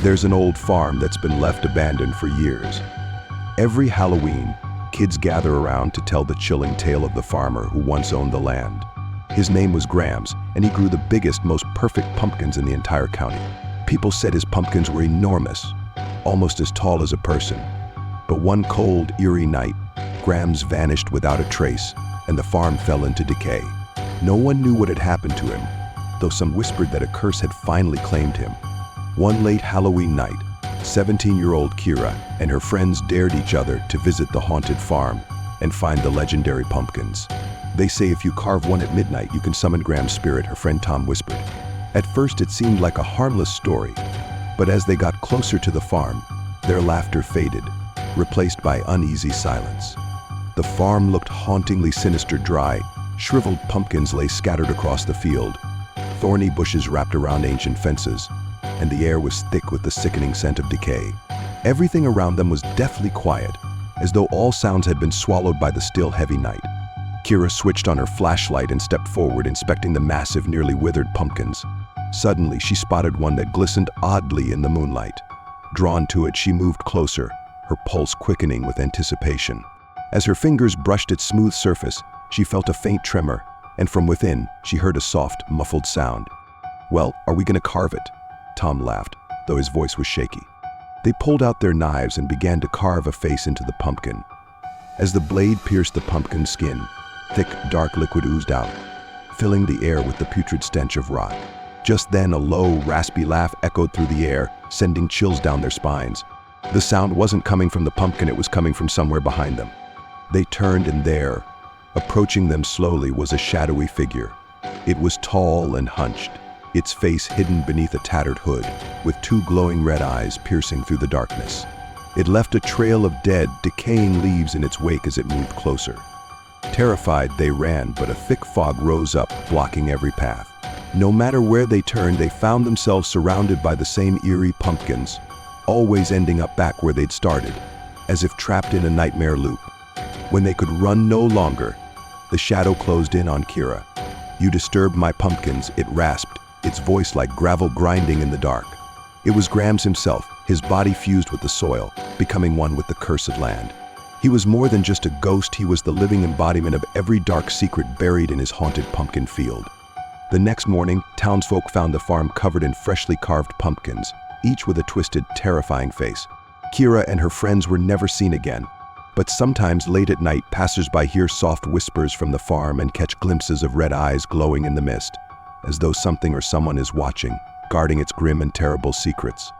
There's an old farm that's been left abandoned for years. Every Halloween, kids gather around to tell the chilling tale of the farmer who once owned the land. His name was Grams, and he grew the biggest, most perfect pumpkins in the entire county. People said his pumpkins were enormous, almost as tall as a person. But one cold, eerie night, Grams vanished without a trace, and the farm fell into decay. No one knew what had happened to him, though some whispered that a curse had finally claimed him. One late Halloween night, 17-year-old Kira and her friends dared each other to visit the haunted farm and find the legendary pumpkins. They say if you carve one at midnight, you can summon Graham's spirit, her friend Tom whispered. At first it seemed like a harmless story, but as they got closer to the farm, their laughter faded, replaced by uneasy silence. The farm looked hauntingly sinister. Dry, shriveled pumpkins lay scattered across the field. Thorny bushes wrapped around ancient fences, and the air was thick with the sickening scent of decay. Everything around them was deathly quiet, as though all sounds had been swallowed by the still, heavy night. Kira switched on her flashlight and stepped forward, inspecting the massive, nearly withered pumpkins. Suddenly, she spotted one that glistened oddly in the moonlight. Drawn to it, she moved closer, her pulse quickening with anticipation. As her fingers brushed its smooth surface, she felt a faint tremor, and from within, she heard a soft, muffled sound. "Well, are we gonna carve it?" Tom laughed, though his voice was shaky. They pulled out their knives and began to carve a face into the pumpkin. As the blade pierced the pumpkin's skin, thick, dark liquid oozed out, filling the air with the putrid stench of rot. Just then, a low, raspy laugh echoed through the air, sending chills down their spines. The sound wasn't coming from the pumpkin, it was coming from somewhere behind them. They turned, and there, approaching them slowly, was a shadowy figure. It was tall and hunched, its face hidden beneath a tattered hood, with two glowing red eyes piercing through the darkness. It left a trail of dead, decaying leaves in its wake as it moved closer. Terrified, they ran, but a thick fog rose up, blocking every path. No matter where they turned, they found themselves surrounded by the same eerie pumpkins, always ending up back where they'd started, as if trapped in a nightmare loop. When they could run no longer, the shadow closed in on Kira. "You disturbed my pumpkins," it rasped, its voice like gravel grinding in the dark. It was Grams himself, his body fused with the soil, becoming one with the cursed land. He was more than just a ghost, he was the living embodiment of every dark secret buried in his haunted pumpkin field. The next morning, townsfolk found the farm covered in freshly carved pumpkins, each with a twisted, terrifying face. Kira and her friends were never seen again, but sometimes late at night, passers-by hear soft whispers from the farm and catch glimpses of red eyes glowing in the mist, as though something or someone is watching, guarding its grim and terrible secrets.